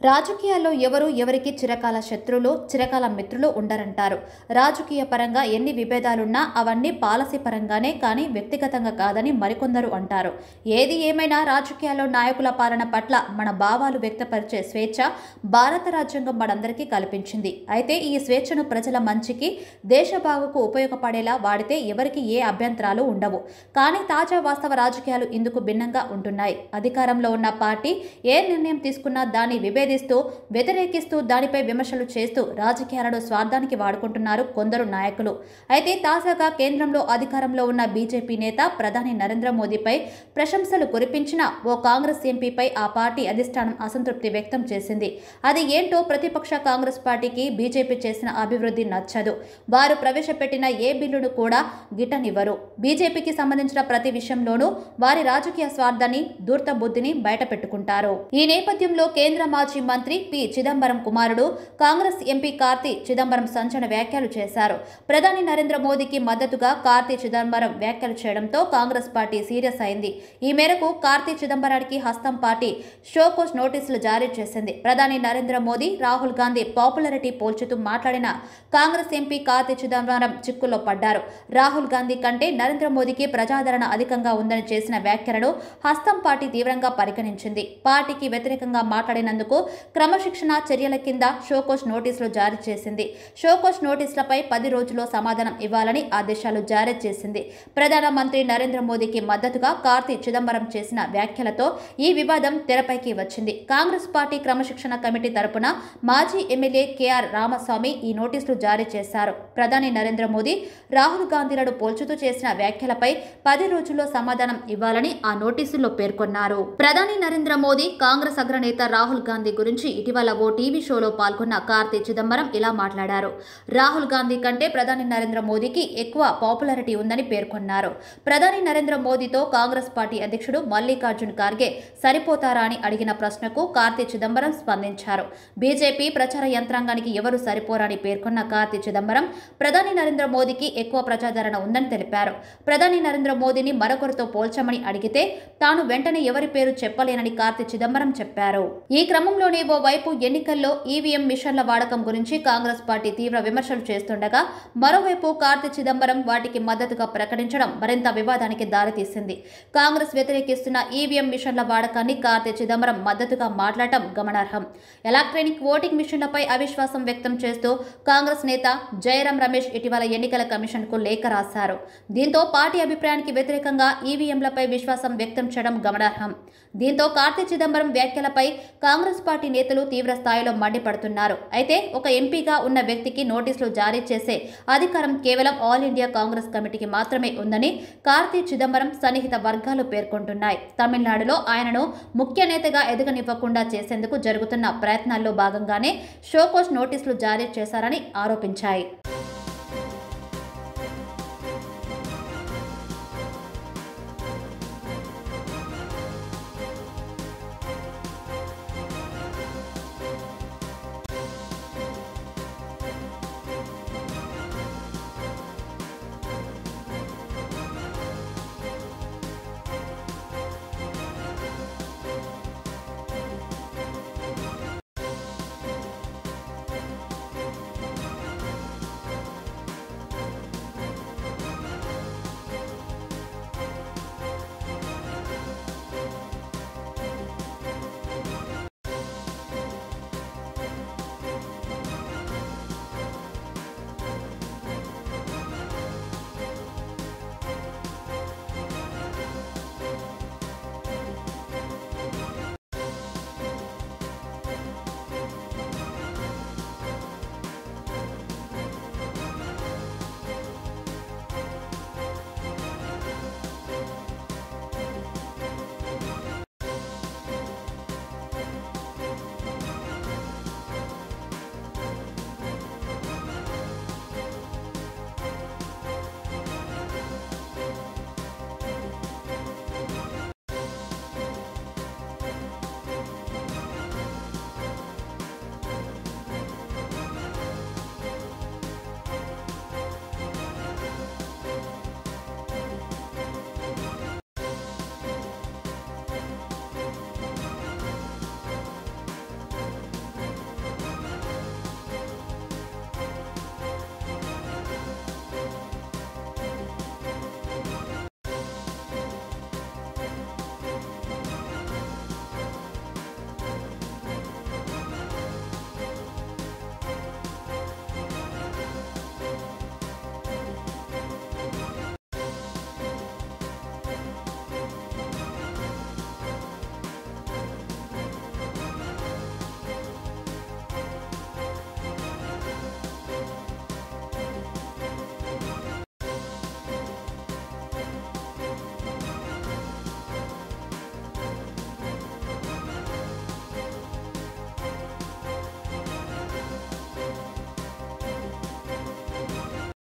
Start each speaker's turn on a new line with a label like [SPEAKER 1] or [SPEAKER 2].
[SPEAKER 1] రాజకీయాల్లో ఎవరు ఎవరికి చిరకాల శత్రులు, చిరకాల మిత్రులు ఉండరంటారు. రాజకీయ పరంగా ఎన్ని విభేదాలున్నా అవన్నీ పాలసీ పరంగానే కానీ వ్యక్తిగతంగా కాదని మరికొందరు అంటారు. ఏది ఏమైనా రాజకీయాల్లో నాయకుల పాలన పట్ల మన భావాలు వ్యక్తపరిచే స్వేచ్ఛ భారత రాజ్యాంగం మనందరికీ కల్పించింది. అయితే ఈ స్వేచ్ఛను ప్రజల మంచికి, దేశ బాగుకు ఉపయోగపడేలా వాడితే ఎవరికి ఏ అభ్యంతరాలు ఉండవు. కానీ తాజా వాస్తవ రాజకీయాలు ఇందుకు భిన్నంగా ఉంటున్నాయి. అధికారంలో ఉన్న పార్టీ ఏ నిర్ణయం తీసుకున్నా దాన్ని వ్యతిరేకిస్తూ దానిపై విమర్శలు చేస్తూ రాజకీయాలను స్వార్థానికి వాడుకుంటున్నారు కొందరు నాయకులు. అయితే తాజాగా కేంద్రంలో అధికారంలో ఉన్న బీజేపీ నేత ప్రధాని నరేంద్ర మోదీపై ప్రశంసలు కురిపించిన ఓ కాంగ్రెస్ ఎంపీపై ఆ పార్టీ అధిష్టానం అసంతృప్తి వ్యక్తం చేసింది. అది ఏంటో ప్రతిపక్ష కాంగ్రెస్ పార్టీకి బీజేపీ చేసిన అభివృద్ధి నచ్చదు. వారు ప్రవేశపెట్టిన ఏ బిల్లును కూడా గిట్టనివ్వరు. బీజేపీకి సంబంధించిన ప్రతి విషయంలోనూ వారి రాజకీయ స్వార్థాన్ని, ధూర్త బుద్ధిని బయటపెట్టుకుంటారు. ఈ నేపథ్యంలో కేంద్ర మాజీ మంత్రి పి చిదంబరం కుమారుడు కాంగ్రెస్ ఎంపీ కార్తి చిదంబరం సంచలన వ్యాఖ్యలు చేశారు. ప్రధాని నరేంద్ర మోదీకి మద్దతుగా కార్తి చిదంబరం వ్యాఖ్యలు చేయడంతో కాంగ్రెస్ పార్టీ సీరియస్ అయింది. ఈ మేరకు కార్తి చిదంబరానికి హస్తం పార్టీ షోకోస్ నోటీసులు జారీ చేసింది. ప్రధాని నరేంద్ర మోదీ, రాహుల్ గాంధీ పాపులారిటీ పోల్చుతూ మాట్లాడిన కాంగ్రెస్ ఎంపీ కార్తి చిదంబరం చిక్కుల్లో పడ్డారు. రాహుల్ గాంధీ కంటే నరేంద్ర మోదీకి ప్రజాదరణ అధికంగా ఉందని చేసిన వ్యాఖ్యలను హస్తం పార్టీ తీవ్రంగా పరిగణించింది. పార్టీకి వ్యతిరేకంగా మాట్లాడినందుకు క్రమశిక్షణ చర్యల కింద షోకోస్ నోటీసులు జారీ చేసింది. షోకోస్ నోటీసులపై 10 రోజుల్లో సమాధానం ఇవ్వాలని ఆదేశాలు జారీ చేసింది. ప్రధానమంత్రి నరేంద్ర మోదీకి మద్దతుగా కార్తి చిదంబరం చేసిన వ్యాఖ్యలతో ఈ వివాదం తెరపైకి వచ్చింది. కాంగ్రెస్ పార్టీ క్రమశిక్షణ కమిటీ తరపున మాజీ ఎమ్మెల్యే కేఆర్ రామస్వామి ఈ నోటీసులు జారీ చేశారు. ప్రధాని నరేంద్ర మోదీ, రాహుల్ గాంధీలను పోల్చుతూ చేసిన వ్యాఖ్యలపై 10 రోజుల్లో సమాధానం ఇవ్వాలని ఆ నోటీసుల్లో పేర్కొన్నారు. ప్రధాని నరేంద్ర మోదీ, కాంగ్రెస్ అగ్రనేత రాహుల్ గాంధీ గురించి ఇటీవల ఓ టీవీ షోలో పాల్గొన్న కార్తి చిదంబరం ఇలా మాట్లాడారు. రాహుల్ గాంధీ కంటే ప్రధాని నరేంద్ర మోదీకి ఎక్కువ పాపులారిటీ ఉందని పేర్కొన్నారు. ప్రధాని నరేంద్ర మోదీతో కాంగ్రెస్ పార్టీ అధ్యక్షుడు మల్లికార్జున్ ఖార్గే సరిపోతారా అని అడిగిన ప్రశ్నకు కార్తి చిదంబరం స్పందించారు. బీజేపీ ప్రచార యంత్రాంగానికి ఎవరు సరిపోరని పేర్కొన్న కార్తి చిదంబరం ప్రధాని నరేంద్ర మోదీకి ఎక్కువ ప్రజాదరణ ఉందని తెలిపారు. ప్రధాని నరేంద్ర మోదీని మరొకరితో పోల్చమని అడిగితే తాను వెంటనే ఎవరి పేరు చెప్పలేనని కార్తి చిదంబరం చెప్పారు. ఈ క్రమంలోనే ఓవైపు ఎన్నికల్లో ఈవీఎం మిషన్ల వాడకం గురించి కాంగ్రెస్ పార్టీ తీవ్ర విమర్శలు చేస్తుండగా మరోవైపు కార్తి చిదంబరం వాటికి మద్దతుగా ప్రకటించడం మరింత వివాదానికి దారితీసింది. కాంగ్రెస్ వ్యతిరేకిస్తున్న ఈవీఎం మిషన్ల వాడకాన్ని కార్తి చిదంబరం మద్దతుగా మాట్లాడటం గమనార్హం. ఎలక్ట్రానిక్ ఓటింగ్ మిషన్లపై అవిశ్వాసం వ్యక్తం చేస్తూ కాంగ్రెస్ నేత జయరాం రమేష్ ఇటీవల ఎన్నికల కమిషన్కు లేఖ రాశారు. దీంతో పార్టీ అభిప్రాయానికి వ్యతిరేకంగా ఈవీఎంలపై విశ్వాసం వ్యక్తం చేయడం గమనార్హం. దీంతో కార్తి చిదంబరం వ్యాఖ్యలపై కాంగ్రెస్ పార్టీ నేతలు తీవ్ర స్థాయిలో మండిపడుతున్నారు. అయితే ఒక ఎంపీగా ఉన్న వ్యక్తికి నోటీసులు జారీ చేసే అధికారం కేవలం ఆల్ ఇండియా కాంగ్రెస్ కమిటీకి మాత్రమే ఉందని కార్తి చిదంబరం సన్నిహిత వర్గాలు పేర్కొంటున్నాయి. తమిళనాడులో ఆయనను ముఖ్య నేతగా ఎదగనివ్వకుండా చేసేందుకు జరుగుతున్న ప్రయత్నాల్లో భాగంగానే షోకోస్ నోటీసులు జారీ చేశారని ఆరోపించాయి.